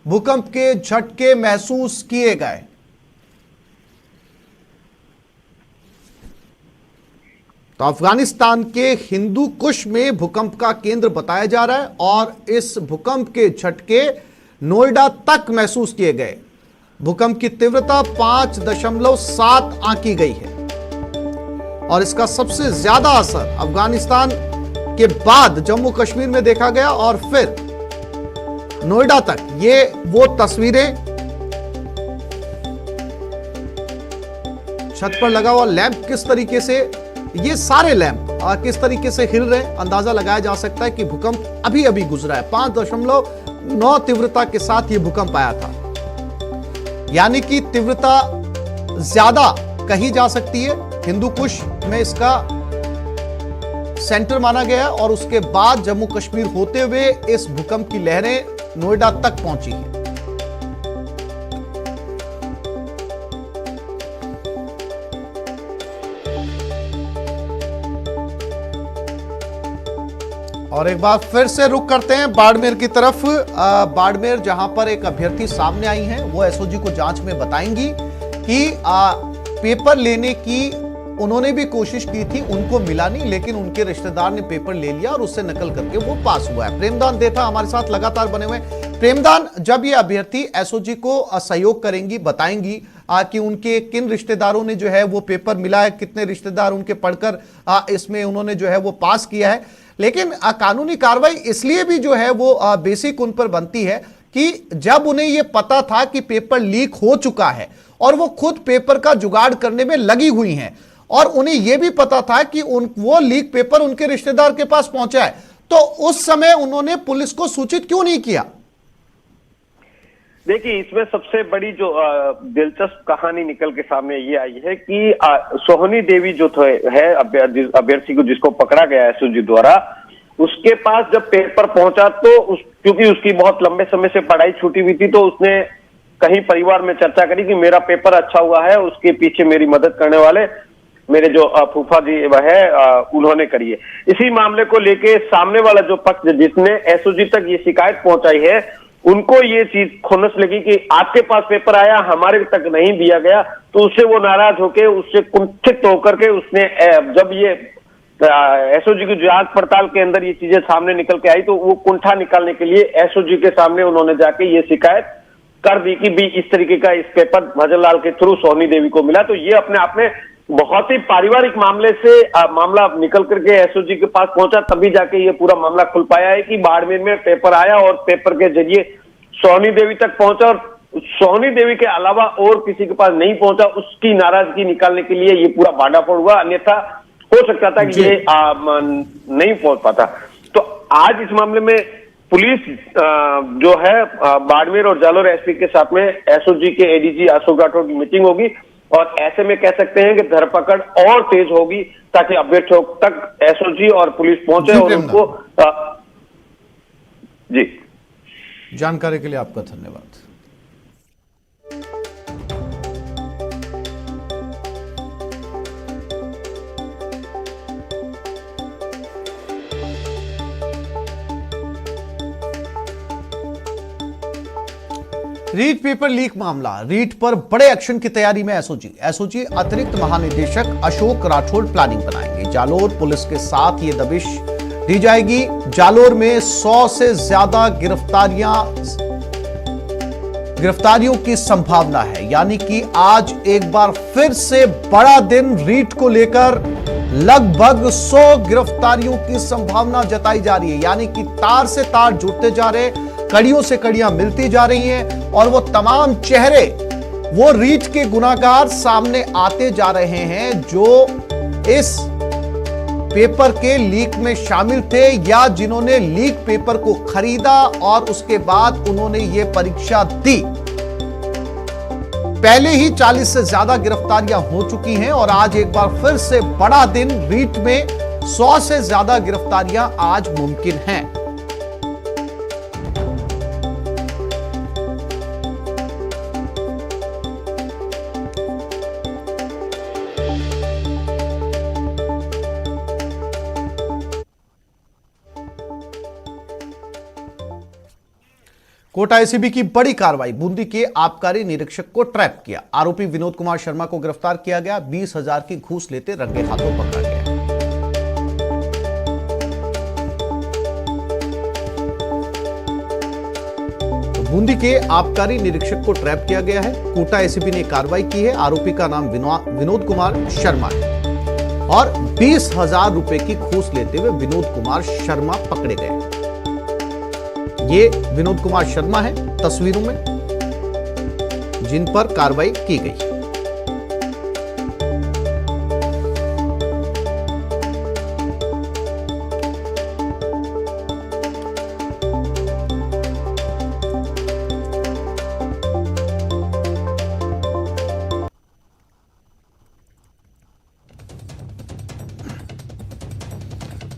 भूकंप के झटके महसूस किए गए। तो अफगानिस्तान के हिंदू कुश में भूकंप का केंद्र बताया जा रहा है और इस भूकंप के झटके नोएडा तक महसूस किए गए। भूकंप की तीव्रता 5.7 आंकी गई है और इसका सबसे ज्यादा असर अफगानिस्तान के बाद जम्मू कश्मीर में देखा गया और फिर नोएडा तक। ये वो तस्वीरें, छत पर लगा हुआ लैंप किस तरीके से, ये सारे लैंप किस तरीके से हिल रहे हैं, अंदाजा लगाया जा सकता है कि भूकंप अभी अभी गुजरा है। 5.9 तीव्रता के साथ ये भूकंप आया था, यानी कि तीव्रता ज्यादा कही जा सकती है। हिंदू कुश में इसका सेंटर माना गया और उसके बाद जम्मू कश्मीर होते हुए इस भूकंप की लहरें नोएडा तक पहुंची है। और एक बार फिर से रुक करते हैं बाड़मेर की तरफ। बाड़मेर जहां पर एक अभ्यर्थी सामने आई हैं, वो एसओजी को जांच में बताएंगी कि पेपर लेने की उन्होंने भी कोशिश की थी, उनको मिला नहीं, लेकिन उनके रिश्तेदार ने पेपर ले लिया और उससे नकल करके वो पास हुआ है। प्रेमदान देथा हमारे साथ लगातार बने हुए। प्रेमदान, जब ये अभ्यर्थी एसओजी को सहयोग करेंगी, बताएंगी कि उनके किन रिश्तेदारों ने जो है वो पेपर मिला है, कितने रिश्तेदार उनके पढ़कर इसमें उन्होंने जो है वो पास किया है, लेकिन कानूनी कार्रवाई इसलिए भी जो है वो बेसिक उन पर बनती है कि जब उन्हें ये पता था कि पेपर लीक हो चुका है और वो खुद पेपर का जुगाड़ करने में लगी हुई हैं और उन्हें यह भी पता था कि वो लीक पेपर उनके रिश्तेदार के पास पहुंचा है, तो उस समय उन्होंने पुलिस को सूचित क्यों नहीं किया? देखिए, इसमें सबसे बड़ी जो दिलचस्प कहानी निकल के सामने ये आई है कि सोहनी देवी जो है अभ्यर्थी को जिसको पकड़ा गया है एसओजी द्वारा, उसके पास जब पेपर पहुंचा तो क्योंकि उसकी बहुत लंबे समय से पढ़ाई छूटी हुई थी, तो उसने कहीं परिवार में चर्चा करी कि मेरा पेपर अच्छा हुआ है, उसके पीछे मेरी मदद करने वाले मेरे जो फूफा जी है उन्होंने करी है। इसी मामले को लेके सामने वाला जो पक्ष जिसने एसओजी तक ये शिकायत पहुंचाई है, उनको ये चीज खुन्नस लगी कि आपके पास पेपर आया, हमारे तक नहीं दिया गया, तो उससे वो नाराज होकर, उससे कुंठित होकर के उसने जब ये एसओजी की जांच पड़ताल के अंदर ये चीजें सामने निकल के आई, तो वो कुंठा निकालने के लिए एसओजी के सामने उन्होंने जाके ये शिकायत कर दी कि भी इस तरीके का इस पेपर भजन लाल के थ्रू सोहनी देवी को मिला। तो ये अपने आप में बहुत ही पारिवारिक मामले से मामला निकल करके एसओजी के पास पहुंचा, तभी जाके ये पूरा मामला खुल पाया है कि बाड़मेर में पेपर आया और पेपर के जरिए सोहनी देवी तक पहुंचा और सोहनी देवी के अलावा और किसी के पास नहीं पहुंचा। उसकी नाराजगी निकालने के लिए ये पूरा भांडाफोड़ हुआ, अन्यथा हो सकता था कि ये नहीं पहुंच पाता। तो आज इस मामले में पुलिस जो है बाड़मेर और जालोर एसपी के साथ में एसओजी के एडीजी अशोक राठौर की मीटिंग होगी और ऐसे में कह सकते हैं कि धरपकड़ और तेज होगी ताकि अभ्यर्थियों तक एसओजी और पुलिस पहुंचे और उनको जी। जानकारी के लिए आपका धन्यवाद। रीट पेपर लीक मामला, रीट पर बड़े एक्शन की तैयारी में एसओजी अतिरिक्त महानिदेशक अशोक राठौड़ प्लानिंग बनाएंगे। जालोर पुलिस के साथ ये दबिश दी जाएगी। जालोर में 100 से ज्यादा गिरफ्तारियों की संभावना है, यानी कि आज एक बार फिर से बड़ा दिन रीट को लेकर लगभग 100 गिरफ्तारियों की संभावना जताई जा रही है, यानी कि तार से तार जुड़ते जा रहे, कड़ियों से कड़ियां मिलती जा रही हैं और वो तमाम चेहरे, वो रीट के गुनाहगार सामने आते जा रहे हैं जो इस पेपर के लीक में शामिल थे या जिन्होंने लीक पेपर को खरीदा और उसके बाद उन्होंने ये परीक्षा दी। पहले ही 40 से ज्यादा गिरफ्तारियां हो चुकी हैं और आज एक बार फिर से बड़ा दिन, रीट में 100 से ज्यादा गिरफ्तारियां आज मुमकिन हैं। कोटा एसीबी की बड़ी कार्रवाई, बूंदी के आबकारी निरीक्षक को ट्रैप किया। आरोपी विनोद कुमार शर्मा को गिरफ्तार किया गया। 20,000 की घूस लेते रंगे हाथों पकड़ा गया। बूंदी के आबकारी निरीक्षक को ट्रैप किया गया है। कोटा एसीबी ने कार्रवाई की है। आरोपी का नाम विनोद कुमार शर्मा है और 20,000 रुपए की घूस लेते हुए विनोद कुमार शर्मा पकड़े गए। ये विनोद कुमार शर्मा है तस्वीरों में, जिन पर कार्रवाई की गई।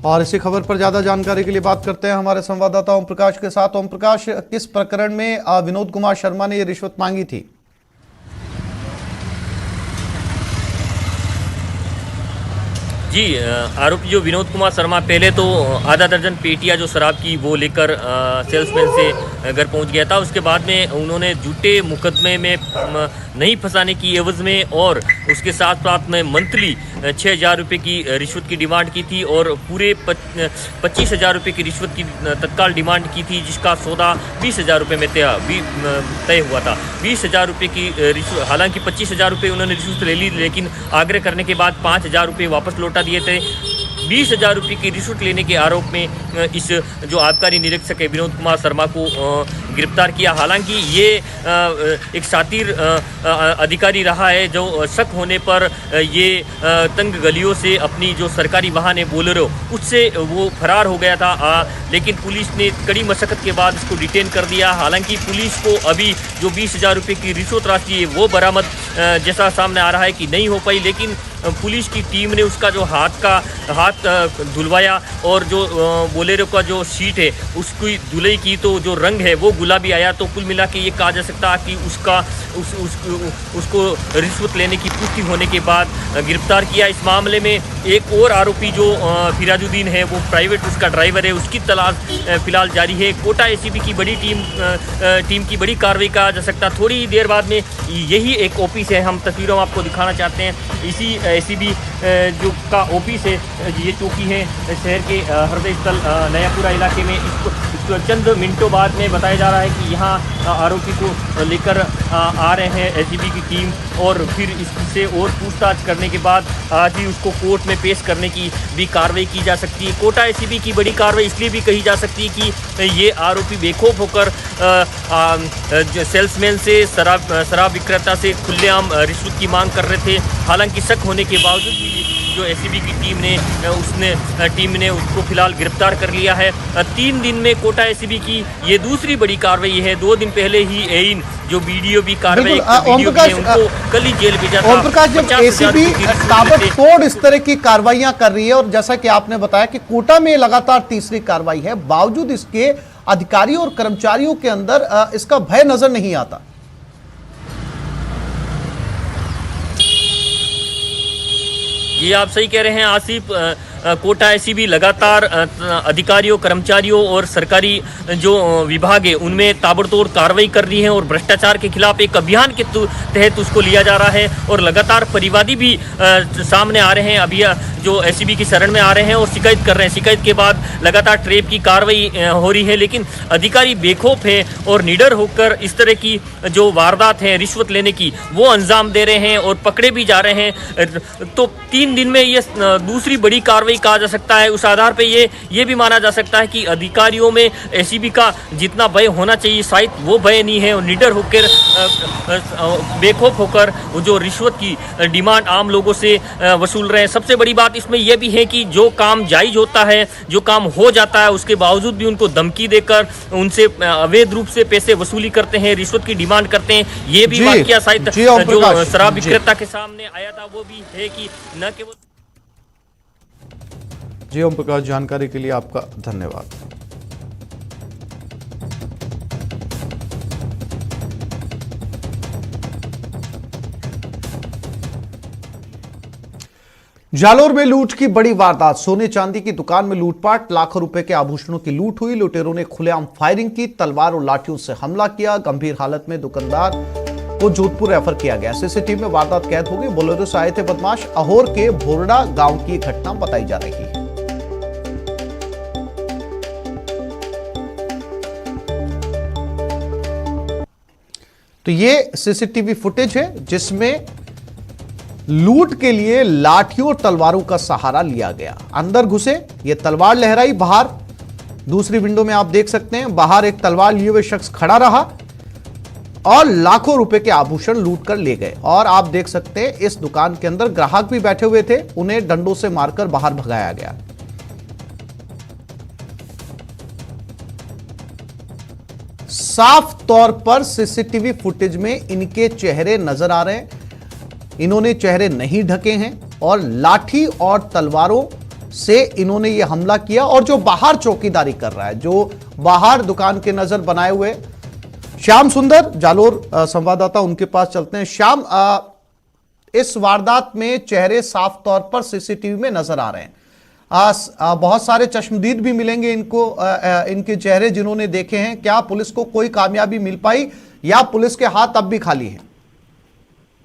और इसी खबर पर ज्यादा जानकारी के लिए बात करते हैं हमारे संवाददाता ओम प्रकाश के साथ। ओम प्रकाश, किस प्रकरण में विनोद कुमार शर्मा ने ये रिश्वत मांगी थी? जी, आरोपी जो विनोद कुमार शर्मा पहले तो आधा दर्जन पेटियां जो शराब की वो लेकर सेल्समैन से घर पहुंच गया था। उसके बाद में उन्होंने झूठे मुकदमे में नहीं फंसाने की एवज में और उसके साथ साथ में मंथली 6,000 रुपये की रिश्वत की डिमांड की थी और पूरे 25,000 रुपये की रिश्वत की तत्काल डिमांड की थी, जिसका सौदा 20,000 रुपये में तय हुआ था। 20,000 रुपये की रिश्वत, हालांकि 25,000 रुपये उन्होंने रिश्वत ले ली, लेकिन आग्रह करने के बाद 5,000 रुपये वापस लौटा दिए थे। 20,000 रुपये की रिश्वत लेने के आरोप में इस जो आबकारी निरीक्षक है विनोद कुमार शर्मा को गिरफ्तार किया। हालांकि ये एक शातिर अधिकारी रहा है, जो शक होने पर ये तंग गलियों से अपनी जो सरकारी वाहन है बोलेरो, उससे वो फरार हो गया था। लेकिन पुलिस ने कड़ी मशक्कत के बाद इसको डिटेन कर दिया। हालांकि पुलिस को अभी जो 20,000 रुपये की रिश्वत राशि है वो बरामद जैसा सामने आ रहा है कि नहीं हो पाई, लेकिन पुलिस की टीम ने उसका जो हाथ धुलवाया और जो बोलेरो का जो सीट है उसकी धुलाई की, तो जो रंग है वो गुलाबी आया। तो कुल मिला के ये कहा जा सकता है कि उसको रिश्वत लेने की पुष्टि होने के बाद गिरफ्तार किया। इस मामले में एक और आरोपी जो फिराजुद्दीन है, वो प्राइवेट उसका ड्राइवर है, उसकी तलाश फिलहाल जारी है। कोटा एसीबी की बड़ी टीम की बड़ी कार्रवाई कहा जा सकता। थोड़ी देर बाद में यही एक ऑफिस है, हम तस्वीरों में आपको दिखाना चाहते हैं। इसी एसीबी जो का ऑफिस है, ये चौकी है शहर के हृदय स्थल नयापुरा इलाके में। इसको चंद मिनटों बाद में बताया जा रहा है कि यहाँ आरोपी को लेकर आ रहे हैं एसीबी की टीम और फिर इससे और पूछताछ करने के बाद आज ही उसको कोर्ट में पेश करने की भी कार्रवाई की जा सकती है। कोटा एसीबी की बड़ी कार्रवाई इसलिए भी कही जा सकती है कि ये आरोपी बेखौफ होकर सेल्समैन से शराब विक्रेता से खुलेआम रिश्वत की मांग कर रहे थे। हालांकि शक होने के बावजूद भी जो एसीबी की टीम ने उसको फिलहाल गिरफ्तार कर लिया है। 3 दिन में कोटा एसीबी की ये दूसरी बड़ी कार्रवाई है। 2 दिन पहले ही एइन जो वीडियो भी कार्रवाई उनको कल ही जेल भेजा था। ओम प्रकाश, जब एसीबी ताबड़तोड़ इस तरह की कार्रवाइयां कर रही है और जैसा कि आपने बताया कि कोटा में लगातार तीसरी कार्रवाई है, बावजूद इसके अधिकारियों और कर्मचारियों के अंदर इसका भय नजर नहीं आता। ये आप सही कह रहे हैं आसिफ। कोटा एसीबी लगातार अधिकारियों, कर्मचारियों और सरकारी जो विभाग है उनमें ताबड़तोड़ कार्रवाई कर रही है और भ्रष्टाचार के खिलाफ एक अभियान के तहत उसको लिया जा रहा है और लगातार परिवादी भी सामने आ रहे हैं, अभी जो एसीबी की शरण में आ रहे हैं और शिकायत कर रहे हैं। शिकायत के बाद लगातार ट्रेप की कार्रवाई हो रही है, लेकिन अधिकारी बेखौफ है और निडर होकर इस तरह की जो वारदात है रिश्वत लेने की वो अंजाम दे रहे हैं और पकड़े भी जा रहे हैं। तो 3 दिन में ये दूसरी बड़ी कार्रवाई कहा जा सकता है। उस आधार पे ये भी माना जा सकता है कि अधिकारियों में एसीबी का जितना भय होना चाहिए शायद वो भय नहीं है और निडर होकर बेखौफ होकर जो रिश्वत की डिमांड आम लोगों से वसूल रहे हैं। सबसे बड़ी बात इसमें यह भी है कि जो काम जायज होता है, जो काम हो जाता है, उसके बावजूद भी उनको धमकी देकर उनसे अवैध रूप से पैसे वसूली करते हैं, रिश्वत की डिमांड करते हैं। ये भी वाकया शायद जो शराब विक्रेता के सामने आया था वो भी है कि न केवल। जी ओम प्रकाश, जानकारी के लिए आपका धन्यवाद। जालोर में लूट की बड़ी वारदात। सोने चांदी की दुकान में लूटपाट, लाखों रुपए के आभूषणों की लूट हुई। लुटेरों ने खुलेआम फायरिंग की, तलवार और लाठियों से हमला किया। गंभीर हालत में दुकानदार को जोधपुर रेफर किया गया। सीसीटीवी में वारदात कैद हो गई। बोलेरो से आए थे बदमाश। अहोर के भोरडा गांव की घटना बताई जा रही है। तो ये सीसीटीवी फुटेज है जिसमें लूट के लिए लाठियों और तलवारों का सहारा लिया गया। अंदर घुसे, ये तलवार लहराई। बाहर दूसरी विंडो में आप देख सकते हैं, बाहर एक तलवार लिए हुए शख्स खड़ा रहा और लाखों रुपए के आभूषण लूट कर ले गए। और आप देख सकते हैं इस दुकान के अंदर ग्राहक भी बैठे हुए थे, उन्हें डंडों से मारकर बाहर भगाया गया। साफ तौर पर सीसीटीवी फुटेज में इनके चेहरे नजर आ रहे हैं। इन्होंने चेहरे नहीं ढके हैं और लाठी और तलवारों से इन्होंने यह हमला किया। और जो बाहर चौकीदारी कर रहा है, जो बाहर दुकान के नजर बनाए हुए श्याम सुंदर, जालोर संवाददाता, उनके पास चलते हैं। श्याम, इस वारदात में चेहरे साफ तौर पर सीसीटीवी में नजर आ रहे हैं। बहुत सारे चश्मदीद भी मिलेंगे इनको, इनके चेहरे जिन्होंने देखे हैं। क्या पुलिस को कोई कामयाबी मिल पाई या पुलिस के हाथ अब भी खाली हैं?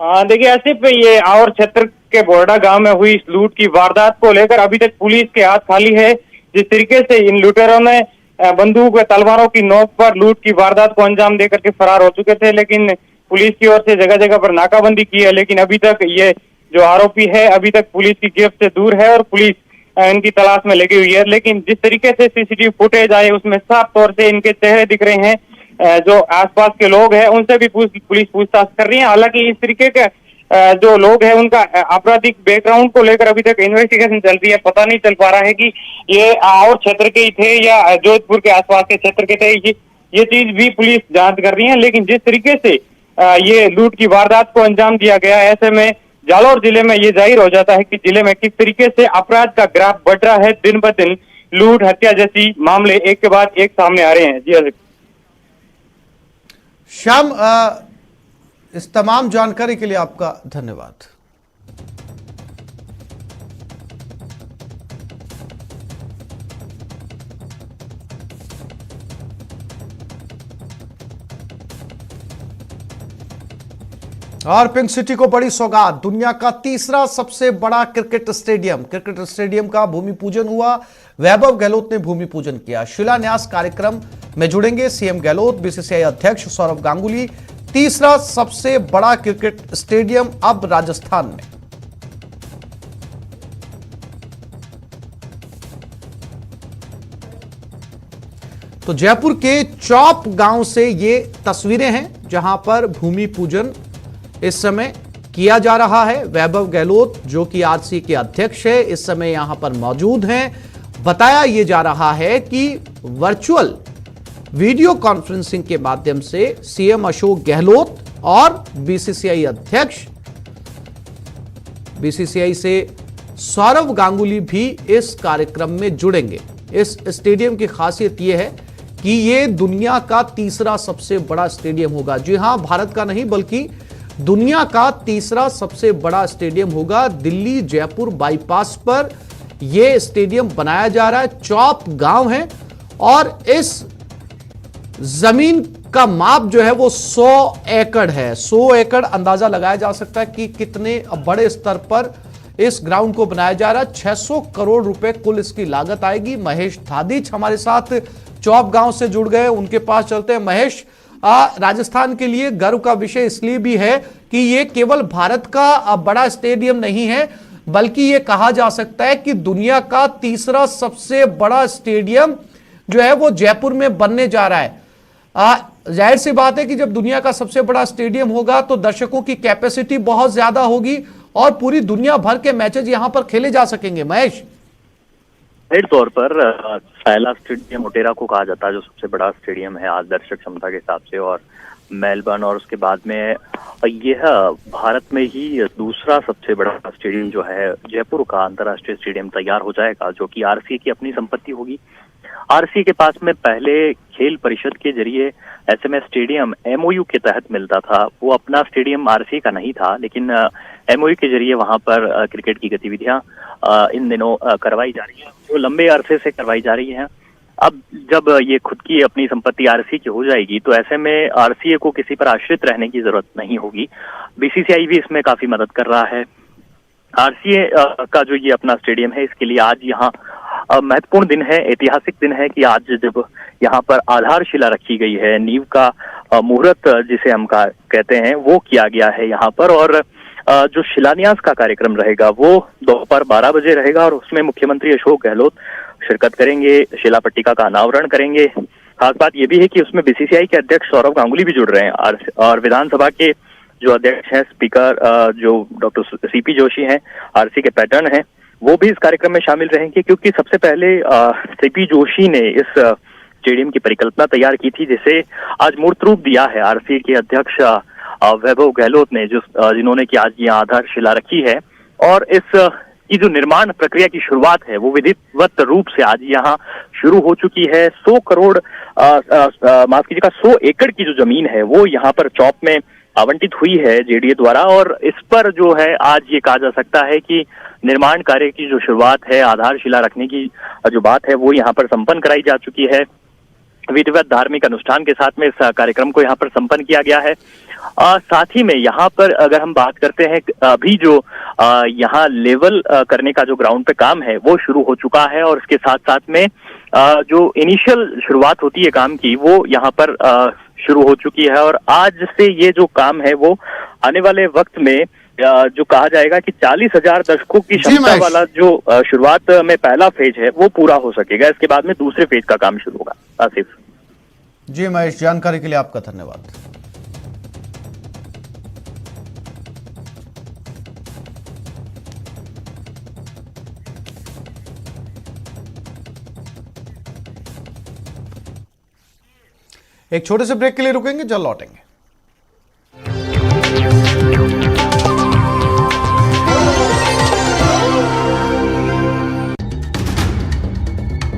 देखिए आसिफ, ये और क्षेत्र के बोरडा गांव में हुई इस लूट की वारदात को लेकर अभी तक पुलिस के हाथ खाली है। जिस तरीके से इन लुटेरों ने बंदूक व तलवारों की नोक पर लूट की वारदात को अंजाम देकर के फरार हो चुके थे, लेकिन पुलिस की ओर से जगह जगह पर नाकाबंदी की है। लेकिन अभी तक ये जो आरोपी है अभी तक पुलिस की गिरफ्त से दूर है और पुलिस इनकी तलाश में लगी हुई है। लेकिन जिस तरीके से सीसीटीवी फुटेज आए उसमें साफ तौर से इनके चेहरे दिख रहे हैं। जो आसपास के लोग हैं उनसे भी पुलिस पूछताछ कर रही है। हालांकि इस तरीके के जो लोग हैं उनका आपराधिक बैकग्राउंड को लेकर अभी तक इन्वेस्टिगेशन चल रही है। पता नहीं चल पा रहा है कि ये और क्षेत्र के ही थे या जोधपुर के आसपास के क्षेत्र के थे। ये चीज भी पुलिस जांच कर रही है। लेकिन जिस तरीके से ये लूट की वारदात को अंजाम दिया गया, ऐसे में जालोर जिले में ये जाहिर हो जाता है कि जिले में किस तरीके से अपराध का ग्राफ बढ़ रहा है। दिन ब दिन लूट, हत्या जैसी मामले एक के बाद एक सामने आ रहे हैं। जी आसिफ। श्याम, इस तमाम जानकारी के लिए आपका धन्यवाद। और पिंक सिटी को बड़ी सौगात, दुनिया का तीसरा सबसे बड़ा क्रिकेट स्टेडियम का भूमि पूजन हुआ। वैभव गहलोत ने भूमि पूजन किया। शिलान्यास कार्यक्रम में जुड़ेंगे सीएम गहलोत, बीसीसीआई अध्यक्ष सौरव गांगुली। तीसरा सबसे बड़ा क्रिकेट स्टेडियम अब राजस्थान में। तो जयपुर के चौप गांव से ये तस्वीरें हैं जहां पर भूमि पूजन इस समय किया जा रहा है। वैभव गहलोत जो कि आरसी के अध्यक्ष है इस समय यहां पर मौजूद हैं। बताया यह जा रहा है कि वर्चुअल वीडियो कॉन्फ्रेंसिंग के माध्यम से सीएम अशोक गहलोत और बीसीसीआई अध्यक्ष, बीसीसीआई से सौरव गांगुली भी इस कार्यक्रम में जुड़ेंगे। इस स्टेडियम की खासियत यह है कि यह दुनिया का तीसरा सबसे बड़ा स्टेडियम होगा। जी हां, भारत का नहीं बल्कि दुनिया का तीसरा सबसे बड़ा स्टेडियम होगा। दिल्ली जयपुर बाईपास पर यह स्टेडियम बनाया जा रहा है। चौप गांव है और इस जमीन का माप जो है वो 100 एकड़ है। 100 एकड़ अंदाजा लगाया जा सकता है कि कितने बड़े स्तर पर इस ग्राउंड को बनाया जा रहा है। 600 करोड़ रुपए कुल इसकी लागत आएगी। महेश धादिच हमारे साथ चौप गांव से जुड़ गए, उनके पास चलते हैं। महेश, राजस्थान के लिए गर्व का विषय इसलिए भी है कि यह केवल भारत का बड़ा स्टेडियम नहीं है बल्कि यह कहा जा सकता है कि दुनिया का तीसरा सबसे बड़ा स्टेडियम जो है वो जयपुर में बनने जा रहा है। जाहिर सी बात है कि जब दुनिया का सबसे बड़ा स्टेडियम होगा तो दर्शकों की कैपेसिटी बहुत ज्यादा होगी और पूरी दुनिया भर के मैचेस यहां पर खेले जा सकेंगे। महेश, जाहिर तौर पर सायला स्टेडियम मोटेरा को कहा जाता है जो सबसे बड़ा स्टेडियम है आज दर्शक क्षमता के हिसाब से, और मेलबर्न और उसके बाद में यह भारत में ही दूसरा सबसे बड़ा स्टेडियम जो है जयपुर का अंतर्राष्ट्रीय स्टेडियम तैयार हो जाएगा जो कि आरसीए की अपनी संपत्ति होगी। आरसीए के पास में पहले खेल परिषद के जरिए एसएमएस स्टेडियम एमओयू के तहत मिलता था। वो अपना स्टेडियम आरसीए का नहीं था, लेकिन एमओयू के जरिए वहां पर क्रिकेट की गतिविधियां इन दिनों करवाई जा रही है, जो लंबे अरसे से करवाई जा रही है। अब जब ये खुद की अपनी संपत्ति आरसीए की हो जाएगी तो ऐसे में आरसीए को किसी पर आश्रित रहने की जरूरत नहीं होगी। बीसीसीआई भी इसमें काफी मदद कर रहा है। आरसीए का जो ये अपना स्टेडियम है, इसके लिए आज यहाँ महत्वपूर्ण दिन है, ऐतिहासिक दिन है कि आज जब यहाँ पर आधारशिला रखी गई है, नींव का मुहूर्त जिसे हम कहते हैं वो किया गया है यहाँ पर। और जो शिलान्यास का कार्यक्रम रहेगा वो दोपहर 12 बजे रहेगा और उसमें मुख्यमंत्री अशोक गहलोत शिरकत करेंगे, शिला पट्टिका का अनावरण करेंगे। खास बात यह भी है कि उसमें बीसीसीआई के अध्यक्ष सौरव गांगुली भी जुड़ रहे हैं और विधानसभा के जो अध्यक्ष हैं, स्पीकर जो डॉक्टर सीपी जोशी हैं, आरसी के पैटर्न हैं, वो भी इस कार्यक्रम में शामिल रहेंगे, क्योंकि सबसे पहले सीपी जोशी ने इस स्टेडियम की परिकल्पना तैयार की थी, जिसे आज मूर्त रूप दिया है आरसी के अध्यक्ष वैभव गहलोत ने, जिन्होंने कि आज ये आधारशिला रखी है। और इस की जो निर्माण प्रक्रिया की शुरुआत है वो विधिवत रूप से आज यहाँ शुरू हो चुकी है। 100 करोड़ माफ कीजिएगा 100 एकड़ की जो जमीन है वो यहाँ पर चौप में आवंटित हुई है जेडीए द्वारा, और इस पर जो है आज ये कहा जा सकता है कि निर्माण कार्य की जो शुरुआत है, आधारशिला रखने की जो बात है वो यहाँ पर संपन्न कराई जा चुकी है। विधिवत धार्मिक अनुष्ठान के साथ में इस कार्यक्रम को यहाँ पर संपन्न किया गया है। साथ ही में यहाँ पर अगर हम बात करते हैं, अभी जो यहाँ लेवल करने का जो ग्राउंड पे काम है वो शुरू हो चुका है, और इसके साथ साथ में जो इनिशियल शुरुआत होती है काम की वो यहाँ पर शुरू हो चुकी है। और आज से ये जो काम है वो आने वाले वक्त में जो कहा जाएगा कि 40,000 दर्शकों की क्षमता वाला जो शुरुआत में पहला फेज है वो पूरा हो सकेगा। इसके बाद में दूसरे फेज का काम शुरू होगा। आसिफ जी महेश, जानकारी के लिए आपका धन्यवाद। एक छोटे से ब्रेक के लिए रुकेंगे, जल्द लौटेंगे।